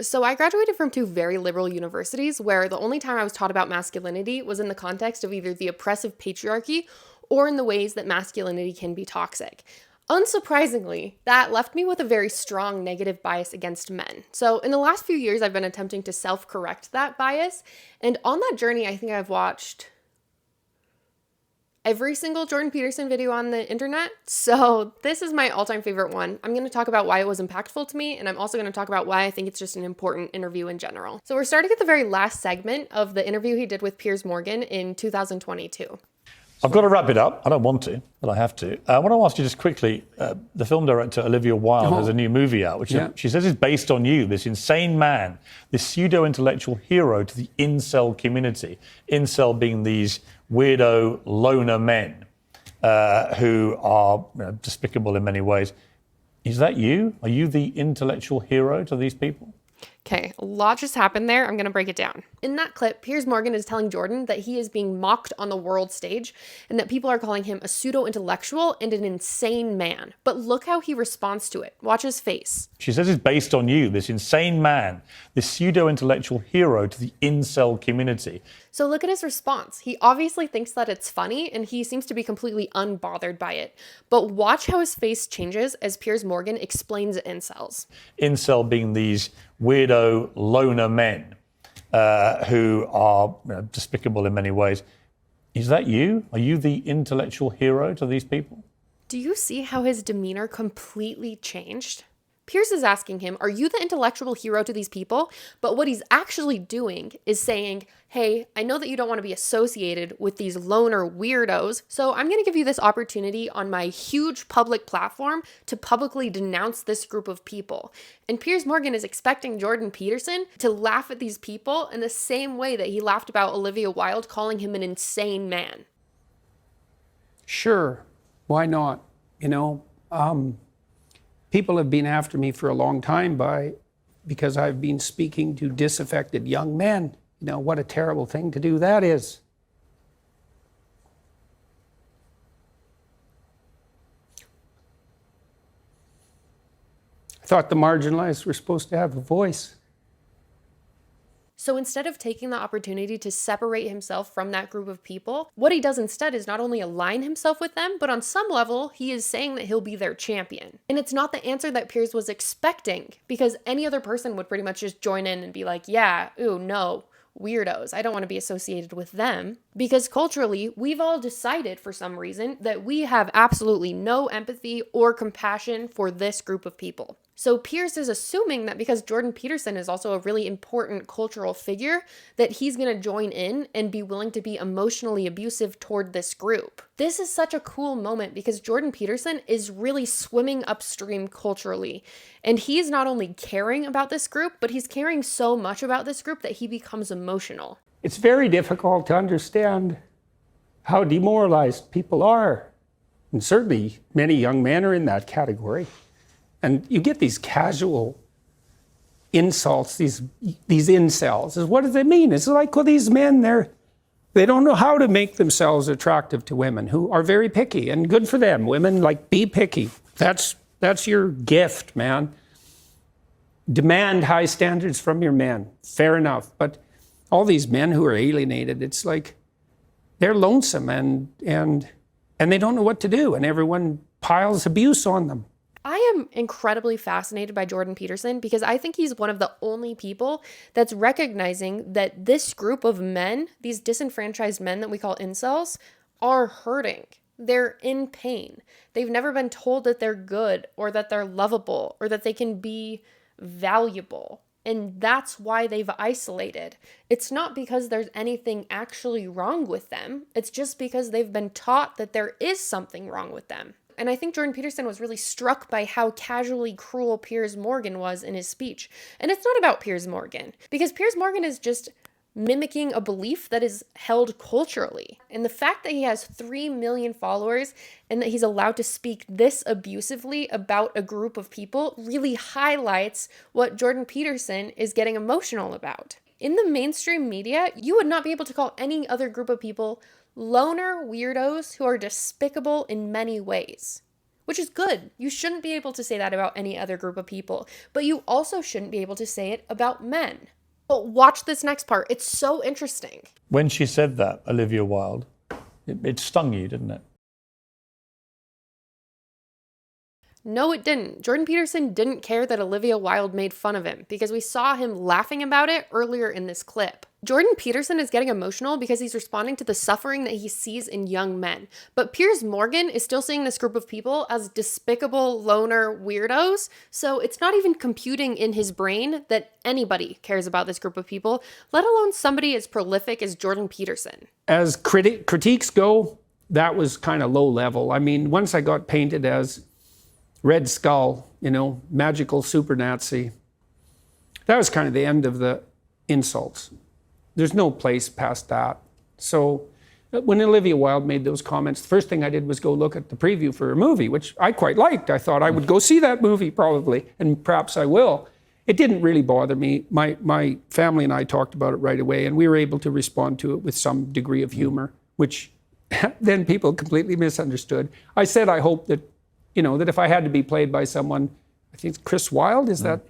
So I graduated from two very liberal universities where the only time I was taught about masculinity was in the context of either the oppressive patriarchy or in the ways that masculinity can be toxic. Unsurprisingly, that left me with a very strong negative bias against men. So in the last few years, I've been attempting to self-correct that bias. And on that journey, I think I've watched every single Jordan Peterson video on the internet. So this is my all-time favorite one. I'm going to talk about why it was impactful to me, and I'm also going to talk about why I think it's just an important interview in general. So we're starting at the very last segment of the interview he did with Piers Morgan in 2022. I've got to wrap it up. I don't want to, but I have to. I want to ask you just quickly, the film director Olivia Wilde has a new movie out, which she says is based on you, this insane man, this pseudo-intellectual hero to the incel community. Incel being these weirdo loner men who are despicable in many ways. Is that you? Are you the intellectual hero to these people? Okay, a lot just happened there. I'm going to break it down. In that clip, Piers Morgan is telling Jordan that he is being mocked on the world stage and that people are calling him a pseudo-intellectual and an insane man. But look how he responds to it. Watch his face. She says it's based on you, this insane man, this pseudo-intellectual hero to the incel community. So look at his response. He obviously thinks that it's funny and he seems to be completely unbothered by it. But watch how his face changes as Piers Morgan explains incels. Incel being these weirdo loner men who are despicable in many ways. Is that you? Are you the intellectual hero to these people? Do you see how his demeanor completely changed? Piers is asking him, are you the intellectual hero to these people? But what he's actually doing is saying, hey, I know that you don't want to be associated with these loner weirdos, so I'm going to give you this opportunity on my huge public platform to publicly denounce this group of people. And Piers Morgan is expecting Jordan Peterson to laugh at these people in the same way that he laughed about Olivia Wilde calling him an insane man. Sure, why not? People have been after me for a long time because I've been speaking to disaffected young men. What a terrible thing to do that is. I thought the marginalized were supposed to have a voice. So instead of taking the opportunity to separate himself from that group of people, what he does instead is not only align himself with them, but on some level, he is saying that he'll be their champion. And it's not the answer that Piers was expecting, because any other person would pretty much just join in and be like, yeah, ooh, no, weirdos. I don't want to be associated with them. Because culturally, we've all decided for some reason that we have absolutely no empathy or compassion for this group of people. So Piers is assuming that because Jordan Peterson is also a really important cultural figure, that he's going to join in and be willing to be emotionally abusive toward this group. This is such a cool moment because Jordan Peterson is really swimming upstream culturally. And he's not only caring about this group, but he's caring so much about this group that he becomes emotional. It's very difficult to understand how demoralized people are. And certainly many young men are in that category. And you get these casual insults, these incels. What does it mean? It's like, well, these men, they don't know how to make themselves attractive to women who are very picky, and good for them. Women, be picky. That's your gift, man. Demand high standards from your men. Fair enough. But all these men who are alienated, it's like they're lonesome and they don't know what to do, and everyone piles abuse on them. I am incredibly fascinated by Jordan Peterson because I think he's one of the only people that's recognizing that this group of men, these disenfranchised men that we call incels, are hurting. They're in pain. They've never been told that they're good or that they're lovable or that they can be valuable. And that's why they've isolated. It's not because there's anything actually wrong with them. It's just because they've been taught that there is something wrong with them. And I think Jordan Peterson was really struck by how casually cruel Piers Morgan was in his speech. And it's not about Piers Morgan, because Piers Morgan is just mimicking a belief that is held culturally. And the fact that he has 3 million followers and that he's allowed to speak this abusively about a group of people really highlights what Jordan Peterson is getting emotional about. In the mainstream media, you would not be able to call any other group of people loner weirdos who are despicable in many ways. which is good. You shouldn't be able to say that about any other group of people, but you also shouldn't be able to say it about men. But watch this next part. It's so interesting. When she said that, Olivia Wilde, it stung you, didn't it? No, it didn't. Jordan Peterson didn't care that Olivia Wilde made fun of him because we saw him laughing about it earlier in this clip. Jordan Peterson is getting emotional because he's responding to the suffering that he sees in young men. But Piers Morgan is still seeing this group of people as despicable loner weirdos, so it's not even computing in his brain that anybody cares about this group of people, let alone somebody as prolific as Jordan Peterson. As critiques go, that was kind of low level. I mean, once I got painted as Red Skull, magical super Nazi, that was kind of the end of the insults. There's no place past that. So when Olivia Wilde made those comments, the first thing I did was go look at the preview for a movie, which I quite liked. I thought I would go see that movie probably, and perhaps I will. It didn't really bother me. My family and I talked about it right away, and we were able to respond to it with some degree of humor, which then people completely misunderstood. I said I hope that that if I had to be played by someone, I think it's Chris Wilde, that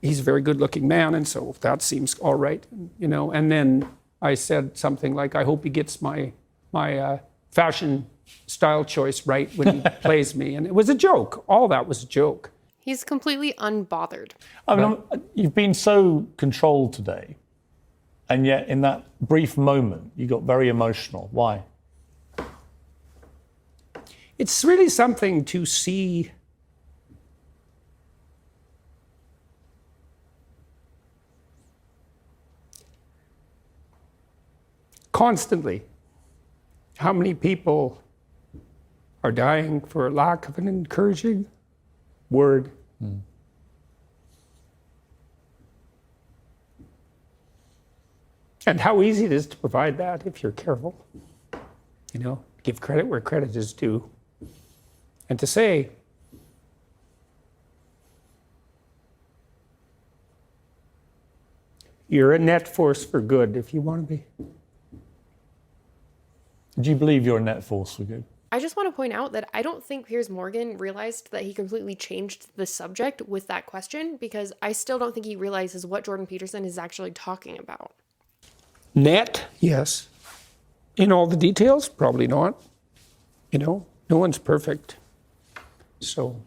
he's a very good-looking man, and so that seems all right, And then I said something like, I hope he gets my fashion style choice right when he plays me, and it was a joke. All that was a joke. He's completely unbothered. I mean, you've been so controlled today, and yet in that brief moment, you got very emotional. Why? It's really something to see constantly how many people are dying for lack of an encouraging word. And how easy it is to provide that if you're careful. Give credit where credit is due. And to say, you're a net force for good if you want to be. Do you believe you're a net force for good? I just want to point out that I don't think Piers Morgan realized that he completely changed the subject with that question, because I still don't think he realizes what Jordan Peterson is actually talking about. Net, yes. In all the details, probably not. No one's perfect. So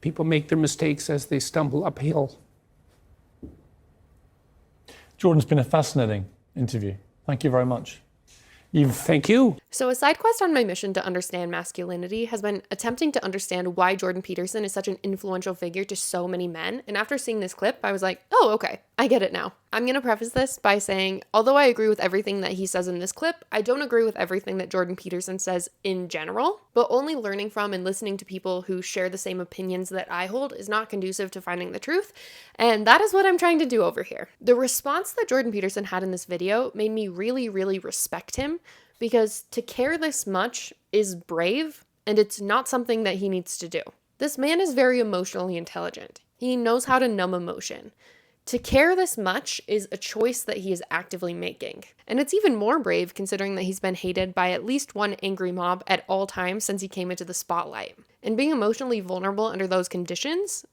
people make their mistakes as they stumble uphill. Jordan's been a fascinating interview. Thank you very much. Thank you. So a side quest on my mission to understand masculinity has been attempting to understand why Jordan Peterson is such an influential figure to so many men. And after seeing this clip, I was like, oh, okay, I get it now. I'm going to preface this by saying, although I agree with everything that he says in this clip, I don't agree with everything that Jordan Peterson says in general, but only learning from and listening to people who share the same opinions that I hold is not conducive to finding the truth. And that is what I'm trying to do over here. The response that Jordan Peterson had in this video made me really, really respect him, because to care this much is brave, and it's not something that he needs to do. This man is very emotionally intelligent. He knows how to numb emotion. To care this much is a choice that he is actively making. And it's even more brave considering that he's been hated by at least one angry mob at all times since he came into the spotlight. And being emotionally vulnerable under those conditions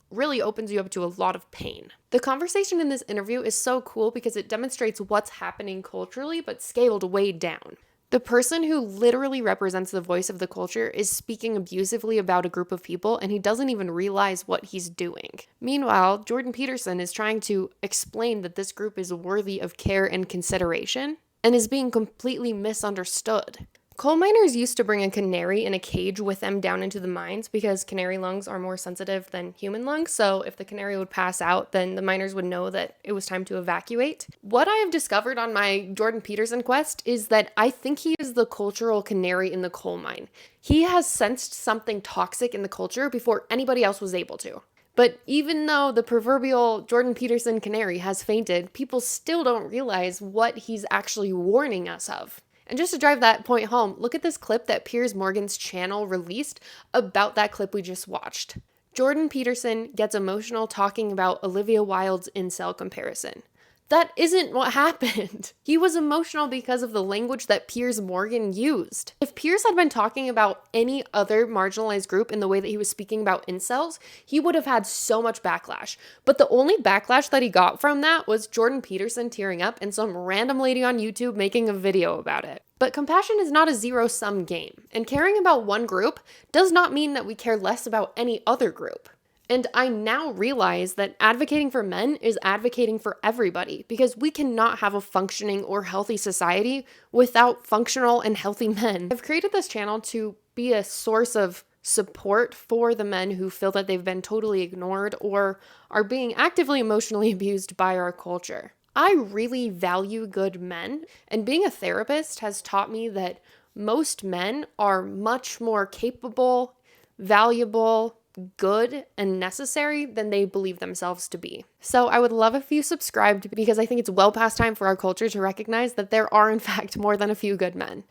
really opens you up to a lot of pain. The conversation in this interview is so cool because it demonstrates what's happening culturally, but scaled way down. The person who literally represents the voice of the culture is speaking abusively about a group of people, and he doesn't even realize what he's doing. Meanwhile, Jordan Peterson is trying to explain that this group is worthy of care and consideration, and is being completely misunderstood. Coal miners used to bring a canary in a cage with them down into the mines because canary lungs are more sensitive than human lungs, so if the canary would pass out, then the miners would know that it was time to evacuate. What I have discovered on my Jordan Peterson quest is that I think he is the cultural canary in the coal mine. He has sensed something toxic in the culture before anybody else was able to. But even though the proverbial Jordan Peterson canary has fainted, people still don't realize what he's actually warning us of. And just to drive that point home, look at this clip that Piers Morgan's channel released about that clip we just watched. Jordan Peterson gets emotional talking about Olivia Wilde's incel comparison. That isn't what happened. He was emotional because of the language that Piers Morgan used. If Piers had been talking about any other marginalized group in the way that he was speaking about incels, he would have had so much backlash. But the only backlash that he got from that was Jordan Peterson tearing up and some random lady on YouTube making a video about it. But compassion is not a zero-sum game, and caring about one group does not mean that we care less about any other group. And I now realize that advocating for men is advocating for everybody, because we cannot have a functioning or healthy society without functional and healthy men. I've created this channel to be a source of support for the men who feel that they've been totally ignored or are being actively emotionally abused by our culture. I really value good men, and being a therapist has taught me that most men are much more capable, valuable, good, and necessary than they believe themselves to be. So I would love if you subscribed, because I think it's well past time for our culture to recognize that there are in fact more than a few good men.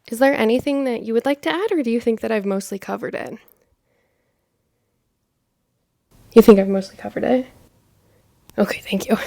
Is there anything that you would like to add, or do you think that I've mostly covered it? You think I've mostly covered it? Okay, thank you.